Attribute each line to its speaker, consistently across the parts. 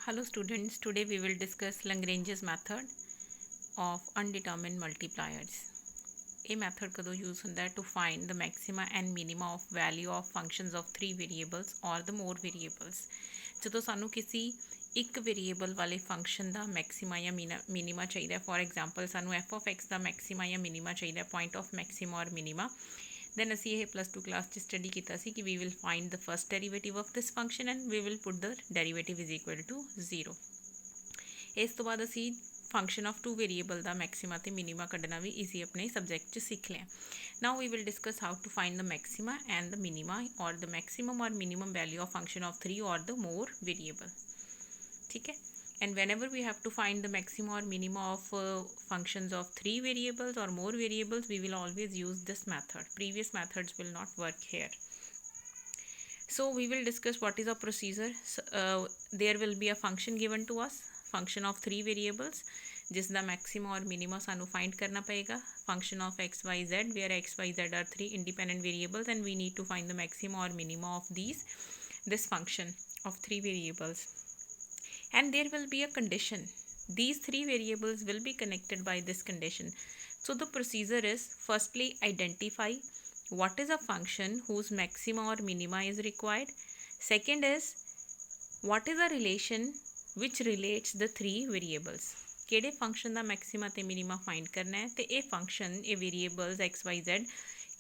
Speaker 1: Hello students, today we will discuss Lagrange's method of undetermined multipliers. A method कदों use ਹੁੰਦਾ है to find the maxima and minima of value of functions of three variables or the more variables. ਜਦੋਂ ਸਾਨੂੰ किसी एक variable वाले function का maxima या मिनीमा चाहिए, फॉर एग्जाम्पल सानू एफ ऑफ एक्स का मैक्सीमा या मिनीमा चाहिए, पॉइंट ऑफ मैक्सीमा और मिनीमा, then असी ये +2 क्लास स्टडी किया सी कि we will find the first derivative of this function and we will put the derivative is equal to 0। इस तो बाद असी फंक्शन ऑफ टू वेरीएबल का मैक्सीमा तो मिनीमा कढ़ना भी ईजी अपने सबजैक्ट सीख लिया। Now we will discuss how to find the maxima and the minima or the maximum or minimum value of function of three or the more variable. ठीक है, and whenever we have to find the maxima or minima of functions of three variables or more variables, we will always use this method. Previous methods will not work here. So we will discuss what is a procedure. There will be a function given to us, function of three variables, जिसका maxima और minima सानू find करना पड़ेगा, function of x Y Z, where X Y Z are three independent variables and we need to find the maxima और minima of this function of three variables. And there will be a condition. These three variables will be connected by this condition. So the procedure is, firstly identify what is a function whose maxima or minima is required. Second is what is a relation which relates the three variables. केड़े function का maxima ते minima find करना है ते ये function ये variables x Y Z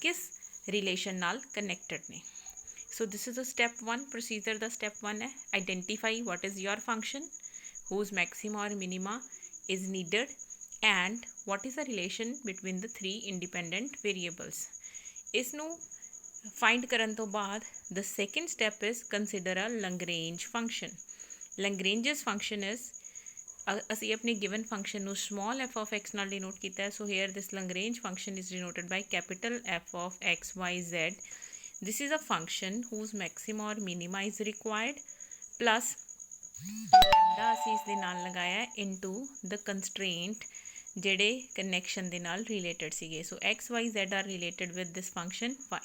Speaker 1: किस relation नाल कनेक्टेड ने. So this is a step one. Procedure the step one है identify what is your function whose maxima or minima is needed and what is the relation between the three independent variables. इसनू find करन तो बाद the second step is consider a Lagrange function. Lagrange's function is असी अपने given function नु small f of x नाल denote किया है. So here this Lagrange function is denoted by capital F of x y z. This is a function whose maxima or minima is required plus lambda असी इस दे नाल लगाया into the constraint जेडे connection दे नाल related सीगे. So x y z are related with this function y.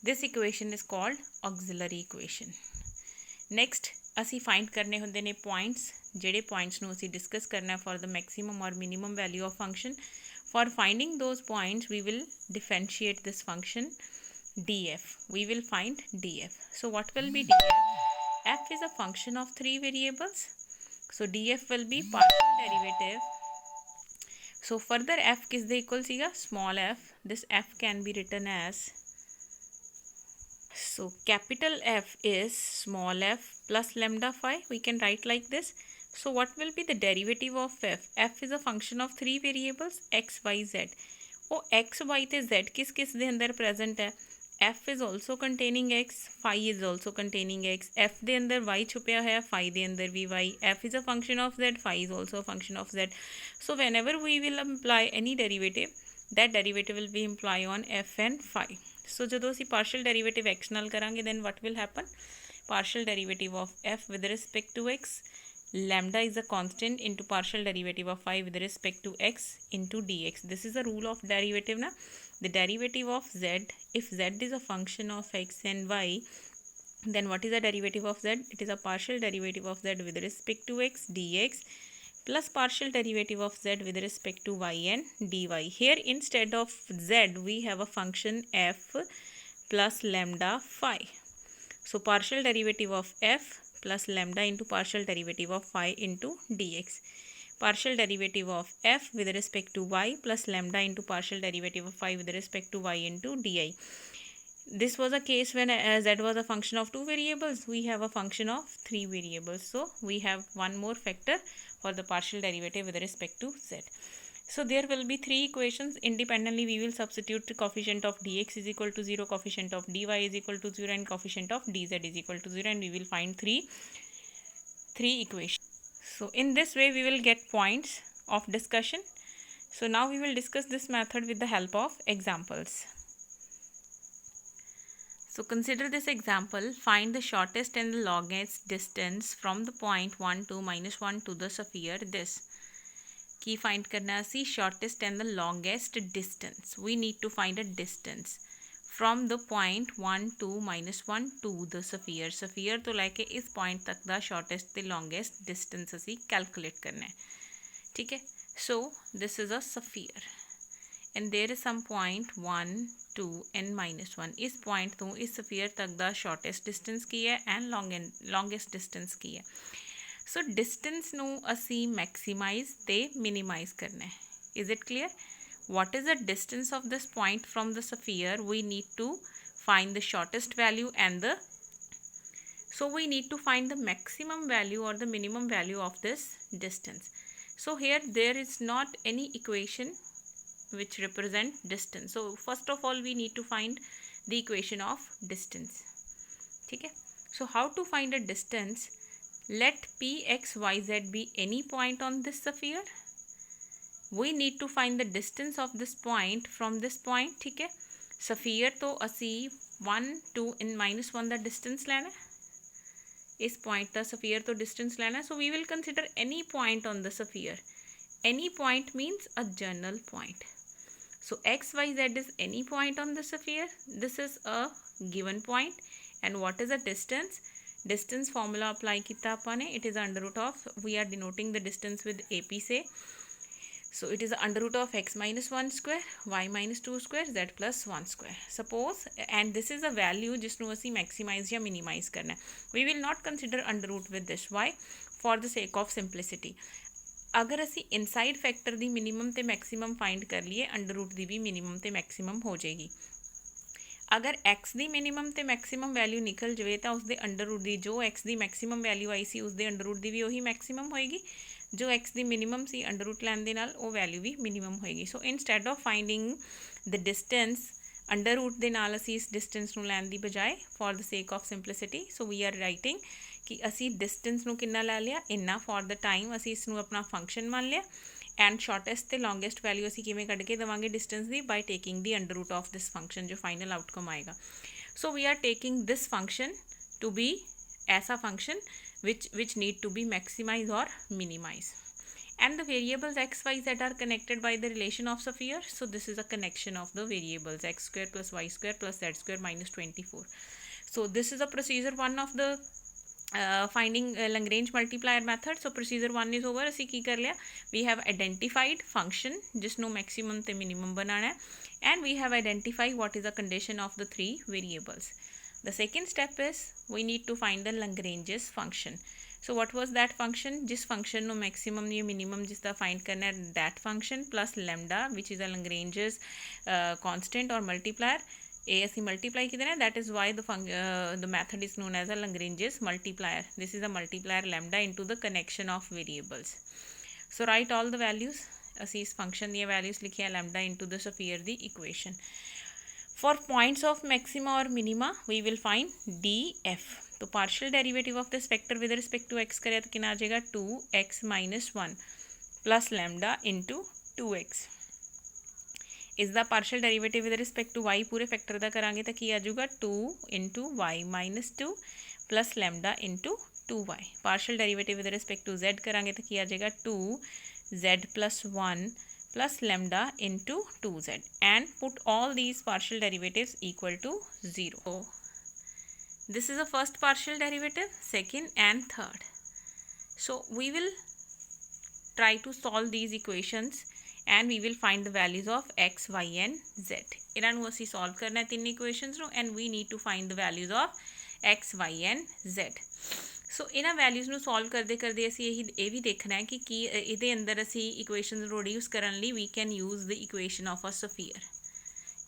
Speaker 1: This equation is called auxiliary equation. Next असी find करने होंदे ने points, जेडे points नु असी discuss करना for the maximum or minimum value of function. For finding those points we will differentiate this function df. We will find df. So what will be df? F is a function of three variables. So df will be partial derivative. So further f किस दे equal सीगा? Small f. This f can be written as, so capital F is small f plus lambda phi. We can write like this. So what will be the derivative of f? F is a function of three variables x, y, z. Oh, x, y ते z किस दे अंदर present है? f is also containing x, phi is also containing x. f दे अंदर y छुपया है, phi दे अंदर भी y. f is a function of z, phi is also a function of z. So whenever we will apply any derivative, that derivative will be imply on f and phi. So जदों असी partial derivative x नाल करांगे, then what will happen? Partial derivative of f with respect to x, lambda is a constant into partial derivative of phi with respect to x into dx. This is the rule of derivative na. The derivative of z, if z is a function of x and y, then what is the derivative of z? It is a partial derivative of z with respect to x dx plus partial derivative of z with respect to y and dy. Here instead of z we have a function f plus lambda phi. So partial derivative of f plus lambda into partial derivative of phi into dx. Partial derivative of f with respect to y plus lambda into partial derivative of phi with respect to y into di. This was a case when z was a function of two variables. We have a function of three variables. So we have one more factor for the partial derivative with respect to z. So there will be three equations. Independently we will substitute the coefficient of dx is equal to 0, coefficient of dy is equal to 0 and coefficient of dz is equal to 0, and we will find three equations. So in this way we will get points of discussion. So now we will discuss this method with the help of examples. So consider this example. Find the shortest and the longest distance from the point 1 to minus 1 to the sphere this. की find करना सी shortest and the longest distance. We need to find a distance from the point 1 2 -1 to the sphere sphere ਤੋਂ ਲੈ ਕੇ ਇਸ point ਤੱਕ ਦਾ shortest ਤੇ longest distance ਅਸੀਂ ਕੈਲਕੂਲੇਟ ਕਰਨਾ ਹੈ ਠੀਕ ਹੈ so this is a sphere and there is some point 1 2 and -1 इस point तो इस sphere तक दा shortest distance की है and longest distance की है so distance ਨੂੰ ਅਸੀਂ maximize ਤੇ minimize करना है is it clear what is the distance of this point from the sphere we need to find the shortest value and the so we need to find the maximum value or the minimum value of this distance so here there is not any equation which represent distance so first of all we need to find the equation of distance okay so how to find a distance let p x y z be any point on this sphere we need to find the distance of this point from this point okay sphere to asi 1 2 and -1 the distance ਲੈਣਾ ਇਸ point ਦਾ sphere ਤੋਂ distance ਲੈਣਾ so we will consider any point on the sphere any point means a general point so x y z is any point on the sphere this is a given point and what is the distance formula apply kita apane it is under root of we are denoting the distance with ap say so it is under root of x minus 1 square y minus 2 square z plus 1 square suppose and this is a value jisnu asi maximize ya minimize karna we will not consider under root with this why for the sake of simplicity अगर असी inside factor दी minimum ते maximum find कर लिए under root दी भी minimum ते maximum हो जाएगी अगर एक्स दी मिनिमम ते मैक्सिमम वैल्यू निकल जाए तो उसके अंडर रूट दी जो एक्स दी मैक्सिमम वैल्यू आई सी उसके अंडर रूट दी भी वही मैक्सिमम होएगी जो एक्स दी मिनिमम सी अंडर रूट लैन दे नाल वो वैल्यू भी मिनिमम होएगी so instead of finding the distance under root दे नाल असी इस डिस्टेंस नूं लैन दी बजाय for the sake of simplicity so we are writing कि असी डिस्टेंस नूं कितना लै लिया इन्ना फॉर द टाइम असी इसनूं अपना फंक्शन मान लिया एंड शॉर्टेस्ट ते लॉन्गेस्ट वैल्यू असी किवें कढ के देवांगे डिस्टेंस दी by taking the under root of this function जो फाइनल आउटकम आएगा so we are taking this function to be ऐसा function which need to be maximise or minimise and the variables x y z are connected by the relation of sphere so this is a connection of the variables x square plus y square plus z square minus 24 so this is a procedure one of the finding Lagrange multiplier method so procedure 1 is over ਅਸੀਂ ਕੀ ਕਰ ਲਿਆ we have identified function ਜਿਸ ਨੂੰ maximum ਤੇ minimum ਬਣਾਉਣਾ ਹੈ and we have identified what is the condition of the three variables the second step is we need to find the Lagrange's function so what was that function जिस function ਨੂੰ maximum या minimum जिस ਦਾ find करना है that function plus lambda which is a Lagrange's constant or multiplier a ਅਸੀਂ multiply कितना है that is why the method is known as a Lagrange's multiplier this is a multiplier lambda into the connection of variables so write all the values ਅਸੀਂ ਇਸ function ਦੀਆਂ values लिखिया lambda into the sphere the equation for points of maxima or minima we will find df तो partial derivative of this vector with respect to X करें तो कितना आ जाएगा 2x minus 1 plus lambda into 2x इस दा partial derivative with respect to y पूरे factor का करांगे तो की आ जाएगा 2 into Y minus 2 plus lambda into 2y partial derivative with respect to z करांगे तो की आ जाएगा 2z plus 1 plus lambda into 2z and put all these partial derivatives equal to 0 this is the first partial derivative second and third so we will try to solve these equations and we will find the values of x y and z ਇਹਨਾਂ ਨੂੰ ਅਸੀਂ solve ਕਰਨਾ ਹੈ ਤਿੰਨ equations ਨੂੰ and we need to find the values of x y and z so ਇਹਨਾਂ values ਨੂੰ solve ਕਰਦੇ ਕਰਦੇ ਅਸੀਂ ਇਹ ਵੀ ਦੇਖਣਾ ਹੈ ਕਿ ਕੀ ਇਹਦੇ ਅੰਦਰ ਅਸੀਂ equations ਨੂੰ reduce ਕਰਨ ਲਈ we can use the equation of a sphere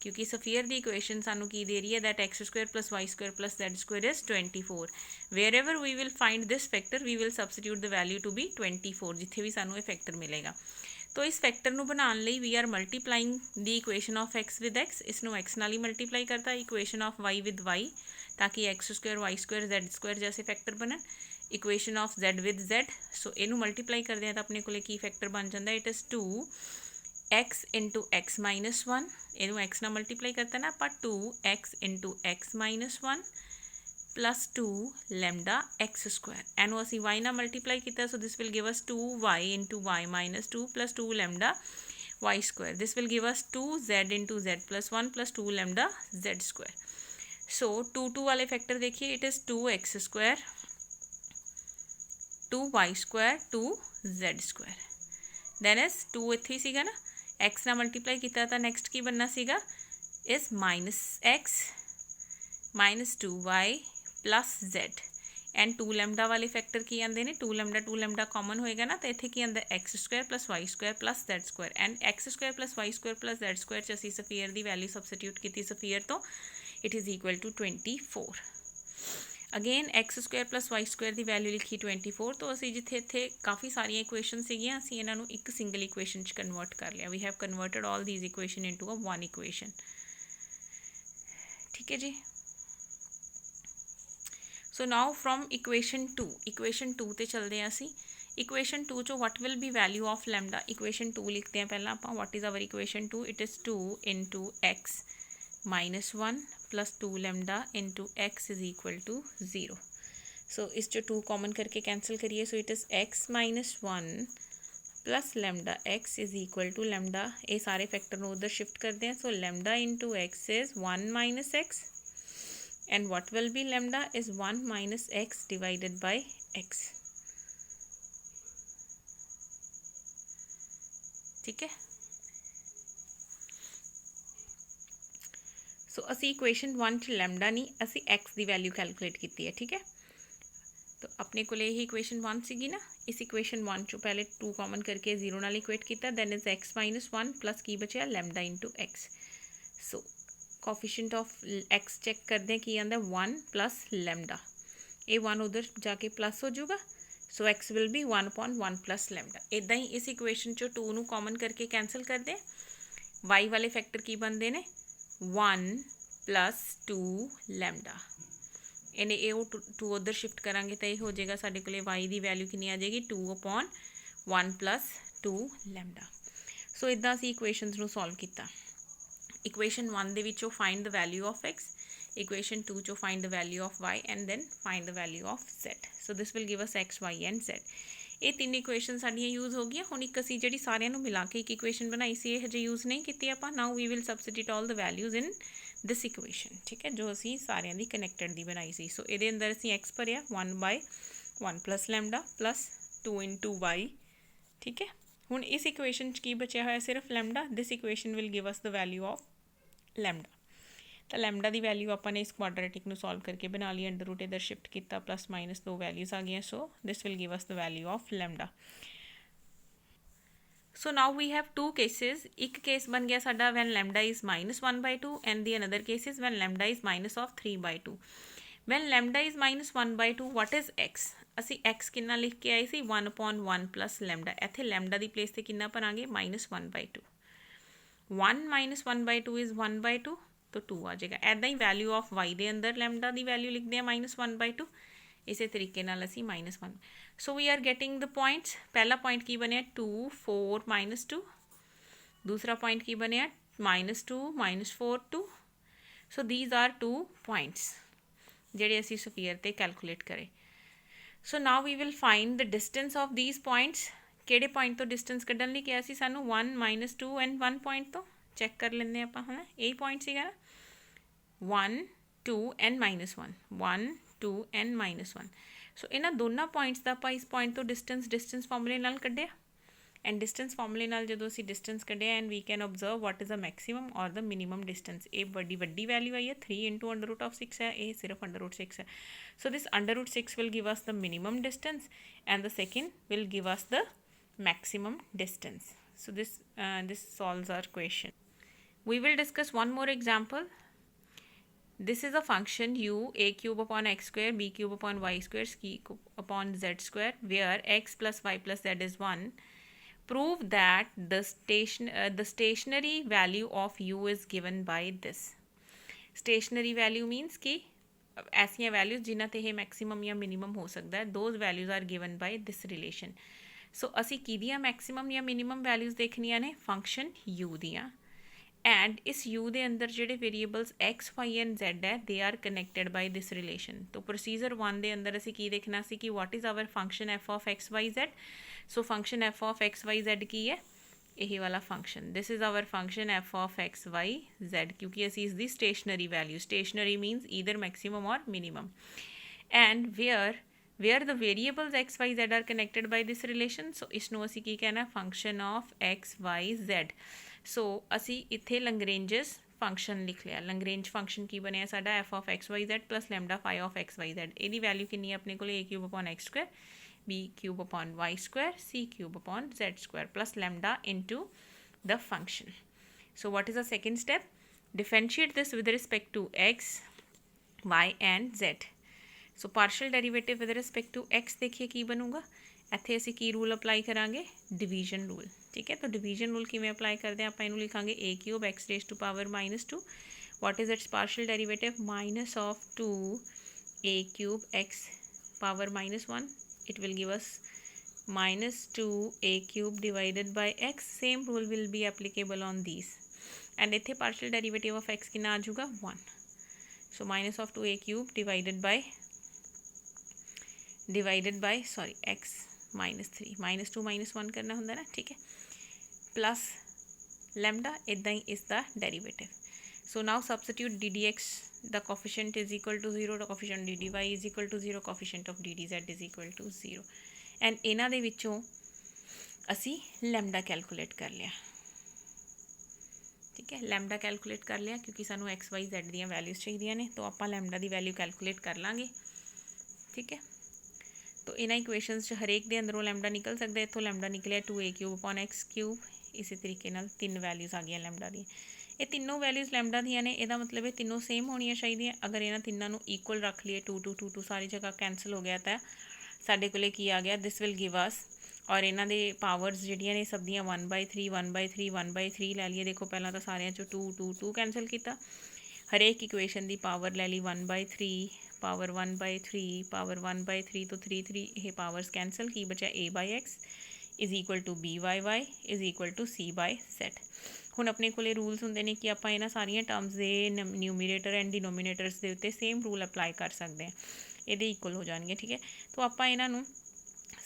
Speaker 1: क्योंकि सफीयर दी इक्वेशन सानू की दे रही है that X square plus Y square plus Z square is 24 wherever we will find this factor we will substitute the value to be 24 जिथे भी सानू ये फैक्टर मिलेगा तो इस फैक्टर नू बनाने लई we are multiplying the equation of x with x इसनू एक्स नाल ही मल्टीप्लाई करता equation of y with y ताकि x square y square z square जैसे फैक्टर बनन equation of z with z so इनू मल्टीप्लाई करते हैं तो अपने को की फैक्टर बन जाता it is 2 x into X minus 1 इनू एक्स ना मल्टीप्लाई करता ना आप 2x into X minus 1 plus 2 lambda X square एनू असी y ना मल्टीप्लाई किया so this will give us 2y into Y minus 2 plus 2 lambda y square. This will give us 2z into z plus 1 plus 2 lambda z square. So 2 वाले factor देखिए, it is 2x square 2y square 2z square. Then is 2 ਇੱਥੇ ਹੀ ਸੀਗਾ ਨਾ, x ਨਾਲ multiply ਕੀਤਾ ਤਾਂ next ਕੀ ਬਣਨਾ ਸੀਗਾ is minus x minus 2y plus z. And 2 lambda वाले फैक्टर की आते हैं 2 लैमडा कॉमन होएगा ना, तो इतने की आंदा X square plus Y square plus Z square. And X square plus Y square plus Z square च असी सफीयर की वैल्यू सबसटीट्यूट की सफीयर तो it is equal to 24. Again X square plus Y square की value लिखी 24. तो असी जिथे इत्थे काफ़ी सारिया इक्वेशन सीगियां, असी इन्हां नूं एक सिंगल इक्वेशन च कन्वर्ट कर लिया. We have converted all these equation into a one equation. ठीक है जी. सो नाउ फ्रॉम इक्वेशन 2 ते चलते हैं असी. इक्वेशन 2 चो what will be value of lambda. Equation 2 लिखते हैं पहला आप. What is our equation 2? It is 2 into X minus 1 plus 2 lambda into X is equal to 0. So इस जो 2 कॉमन करके कैंसिल करिए. सो it is X minus 1 plus lambda X is equal to lambda, ये सारे फैक्टर को उधर shift करते हैं. So lambda into X is 1 minus X. And what will be lambda is 1 minus x divided by x. ठीक है. सो असी equation 1 च लैमडा नहीं, असी x की वैल्यू कैलकुलेट की है. ठीक है. तो अपने को यही इक्वेशन 1 सीगी ना. इस इक्वेशन 1 चो पहले 2 कॉमन करके 0 नाल इक्वेट किया. Then is x minus 1 plus की बचा lambda into X. So coefficient of X check करते हैं कि आंदा 1 प्लस लैमडा. ये 1 उधर जाके प्लस हो जाऊगा. So x will be 1/1 plus lambda. इदा ही इस इक्वेशन चो 2 नू कॉमन करके कैंसल करते हैं. वाई वाले फैक्टर की बनते हैं 1 प्लस 2 लैमडा. इन्हें ये 2 उधर शिफ्ट करांगे तो ये हो जाएगा साढ़े को वाई की वैल्यू कितनी आ जाएगी 2/1 प्लस 2 लैमडा. सो इदा असी इक्वेशनस नू सॉल्व किया. इक्वेशन 1 दे विचों find the value of X, equation 2 चो find the value of Y and then find the value of Z. So this will give us X Y and Z. ये 3 equation साडियां use हो गई. हुण एक असी जिहड़ी सारियां नूं मिला के एक इक्वेशन बनाई सी, ये हजे यूज नहीं की आपां. Now we will substitute all the values in this equation. ठीक है, जो असी सारियां दी कनैक्टेड दी बनाई सी. सो इहदे अंदर असी एक्स भरिया 1/1 plus lambda plus 2 into Y. ठीक है. हुण इस इक्वेशन की बचा होया सिर्फ lambda. This equation will give us the value of lambda. तो लैमडा की वैल्यू आपने इस क्वाड्रेटिक में सॉल्व करके बना ली. अंडर रूट इधर शिफ्ट किया, प्लस माइनस 2 वैल्यूज आ गई. So this will give us the value of lambda. So now we have 2 cases. एक केस बन गया साडा when lambda is -1/2 and the another case is when lambda is -3/2. When lambda is -1/2 what is X. असी X कितना लिख के आए सी 1/1 प्लस लैमडा. इत्थे लैमडा की प्लेस से कितना भरांगे -1/2. 1 - 1/2 इज़ 1/2, तो 2 आ जाएगा. ऐदा ही वैल्यू ऑफ वाई के अंदर लैमडा की वैल्यू लिखते हैं -1/2. इस तरीके नाल असी -1. So we are getting the points. पहला पॉइंट की बनया 2 4 -2. दूसरा पॉइंट की बनया -2 -4 2. सो दीज आर 2 पॉइंट्स जिहड़े असी सफीयर ते कैलकुलेट करे. So now we will find the distance of these points. किहड़े पॉइंट तो डिस्टेंस कड्ढण लई कहा सी सानू 1 -2 एंड 1 पॉइंट तो चैक कर लेंगे आप. है यही पॉइंट सीगा ना 1 2 एंड -1 1 2 एंड -1. सो इन्हां दोनों पॉइंट्स का आपां इस पॉइंट तो डिस्टेंस फॉर्मूले नाल कड्ढिया. एंड डिस्टेंस फॉर्मूले नाल जदों असीं डिस्टेंस कड्ढिया and we can observe what is the maximum और द मिनीमम डिस्टेंस. ये बड़ी वैल्यू आई है 3 इंटू √6 है. ये सिर्फ √6 है. So this √6 will give us the minimum distance and the second will give us the maximum distance. So this solves our question. We will discuss one more example. This is a function u a cube upon x square b cube upon y square c upon z square where x plus y plus z is 1. Prove that the stationary value of u is given by this. Stationary value means कि ऐसियां values जिन्हां ते maximum या minimum हो सकता है. Those values are given by this relation. So असी किदियां मैक्सीमम या मिनीमम वैल्यूज देखनियां ने फंक्शन यू दियां. एंड इस यू दे अंदर जिहड़े variables x Y and z है they are connected by this relation. तो प्रोसीजर 1 दे अंदर असी की देखना सी कि what is our function f of x Y z. So function f of x Y z की है यही वाला function this is our function f of x Y z, क्योंकि असी इसकी stationary value, stationary means either maximum or minimum, and where the variables x Y z are connected by this relation. So इसनों असी की कहना function of x Y z. So असी इत्थे Lagrange's function लिख लिया। लैग्रेंज फंक्शन की बनया साडा f of x Y z plus lambda phi of x Y z. ਇਹਦੀ वैल्यू कितनी है अपने को a cube upon x square, b cube upon y square, c cube upon z square plus lambda into the function. So what is the second step? Differentiate this with respect to x Y and z. So partial derivative with respect to x देखिए की बनूगा। ਇੱਥੇ ਅਸੀਂ ਕੀ rule apply करांगे? Division rule. ठीक है, तो division rule किवें अप्लाई करते हैं? आप इनू लिखांगे a cube x raise to power -2। What is its partial derivative? Minus of 2 a cube x power -1। It will give us -2 a cube divided by x. Same rule will be applicable on these. And इत्थे partial derivative of x कितना आ जाऊगा? 1। So minus of 2 a cube divided by x -3, -2 -1 करना होंगे ना। ठीक है, plus lambda इदा ही इसका derivative. So now substitute D D X the coefficient is equal to 0, the coefficient D D Y is equal to 0, coefficient of D D Z is equal to 0। And इन्हां दे विचों असी lambda calculate कर लिया। ठीक है, lambda calculate कर लिया क्योंकि सानू एक्स वाई जैड दी वैल्यूज चाहिए ने, तो आप लैम्डा की वैल्यू कैलकुलेट कर लाँगे। ठीक है, तो इन्होंने इक्वेशनस हरेक के अंदरों लैम्डा निकल सकता है। इतों lambda निकलिया 2 a cube upon x cube. इसी तरीके नाल 3 वैल्यूज़ आ गई लैम्डा दी। ये तीनों वैल्यूज़ लैम्डा दियां ने, यदा मतलब ये तीनों सेम होनी चाहिए। अगर इन्होंने तीनों इक्वल रख लिए 2 2 2 2 सारी जगह कैंसल हो गया, तो साढ़े कोले की आ गया? दिस विल गिव अस। और इन्हों के पावर्स जिहड़ियां ने सब दियां 1/3 1/3 1/3 लै लिए। देखो पहला तो सारियां चों 2 2 2 कैंसल किया। हरेक इक्वेशन की पावर लै ली 1/3 पावर 1/3 पावर 1/3, तो 3 3 ये पावर्स कैंसल। की बचा a by X is equal to b by Y is equal to c by Z. हुण अपने कोले रूल्स होंदे ने कि आपां इन्हां सारियां टर्म्स दे न्यूमीरेटर एंड डिनोमीनेटर्स दे उत्ते सेम रूल अप्लाई कर सकते हैं, ये इक्वल हो जाएंगे। ठीक है, तो आपां इन्हां नूं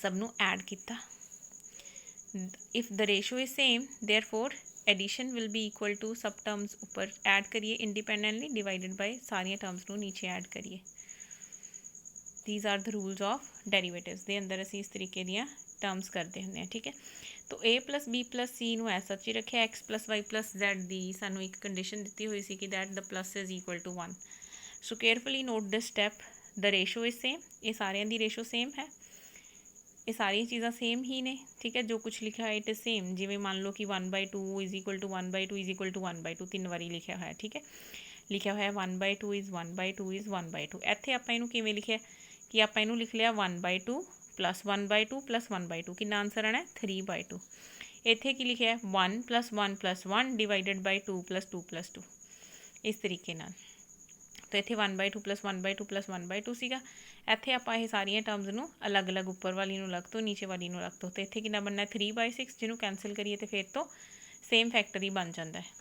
Speaker 1: सब नूं ऐड किया। If the ratio is same therefore addition will be equal to सब टर्म्स ऊपर ऐड करिए इंडिपेंडेंटली डिवाइडेड बाय सारियां टर्म्स नूं नीचे ऐड करिए। These are the rules of derivatives दे अंदर असी इस तरीके दियां टर्म्स करते हैं। ठीक है, तो a plus b plus c नूं ऐसा ही रखे। X plus y plus z दी सानू एक कंडीशन दी हुई सी कि that the plus is equal to 1। So carefully note this step. The ratio is same, ये सारियां दी रेशो सेम है, ये सारी चीज़ा सेम ही ने। ठीक है, जो कुछ लिखा है इट इज सेम। जिवें मान लो कि 1/2 is equal to 1/2 is equal to 1/2 3 बारी लिखा हुआ है। ठीक है, लिखा हुआ है 1/2 इज 1/2 इज 1/2। इत्थे आपां इहनूं किवें लिखिआ कि आपां इहनूं लिख लिया 1/2 प्लस 1/2 प्लस 1/2। कितना आंसर आना है? 3/2। इत्थे की लिखिआ 1 + 1 + 1 डिवाइडेड बाय 2 + 2 + 2 इस तरीके नाल। तो इत्थे 1/2 + 1/2 + 1/2 सीगा। इत्थे आपां ये सारियां टर्म्स नूं अलग अलग उपर वाली नूं लग तो नीचे वाली नूं लग तो इत्थे कितना बनना है? 3/6। जिन्हों कैंसल करिए तो फिर तो सेम फैक्टर ही बन जाता है।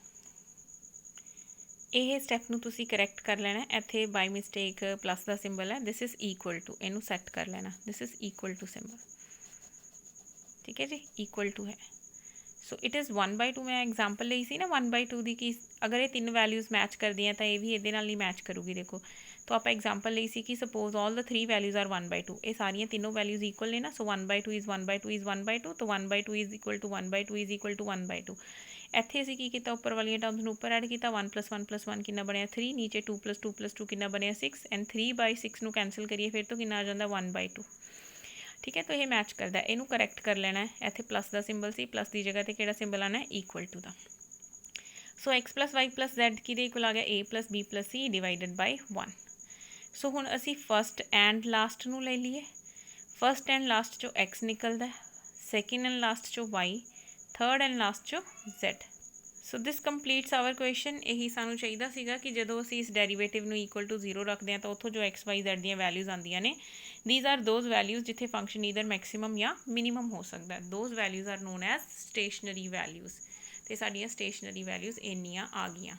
Speaker 1: यह स्टैप नूं तुसीं करैक्ट कर लेना। इत्थे बाय मिसटेक प्लस का सिंबल है, दिस इज़ इक्वल टू, इनू सैट कर लेना। This is equal to symbol. ठीक है जी, इक्वल टू है। So it is 1/2। मैं एग्जाम्पल ली सी ना 1/2 की कि अगर ये 3 वैल्यूज़ मैच कर दी हैं तो ये भी ये नाल ही मैच करूगी। देखो, तो आप एग्जाम्पल ली सी कि suppose all the 3 values are 1/2। ये सारियां तीनों वैल्यूज़ इक्वल ने ना। सो 1/2 इज़ 1/2 इज़ 1/2, तो 1/2 is equal to 1/2 is equal to 1/2। ਇੱਥੇ ਅਸੀਂ ਕੀ ਕੀਤਾ? ਉੱਪਰ ਵਾਲੀਆਂ ਟਰਮਸ ਨੂੰ ਉੱਪਰ ਐਡ ਕੀਤਾ। 1 + 1 + 1 ਕਿੰਨਾ ਬਣਿਆ? 3। नीचे 2 + 2 + 2 ਕਿੰਨਾ ਬਣਿਆ? 6। एंड 3/6 ਨੂੰ कैंसल करिए फिर तो कितना आ जाता? 1/2। ठीक है, तो ये मैच करता है। इनू करैक्ट कर लेना है। इत्थे प्लस का सिंबल सी, प्लस की जगह पर किहड़ा सिंबल आना है? इक्वल टू का। सो x + y + z किहदे इक्वल आ गया? a + b + c divided by 1। So हुण असी फस्ट एंड लास्ट नू ले लीए। फस्ट एंड लास्ट चो x निकलता है, सैकेंड एंड लास्ट चो y, थर्ड एंड लास्ट चो z। So this completes our question. यही सानू चाहिए सीगा कि जो असी इस डेरीवेटिव नू इक्वल टू 0 रखते हैं तो उतों जो एक्स वाई जैड दी वैल्यूज़ आंदियां ने, दीज आर दोज वैल्यूज़ जिथे फंक्शन ईदर मैक्सिमम या मिनीमम हो सकता है। Those values are known as stationary values. तो साडियां स्टेशनरी वैल्यूज़ इन्नियां आ गईयां।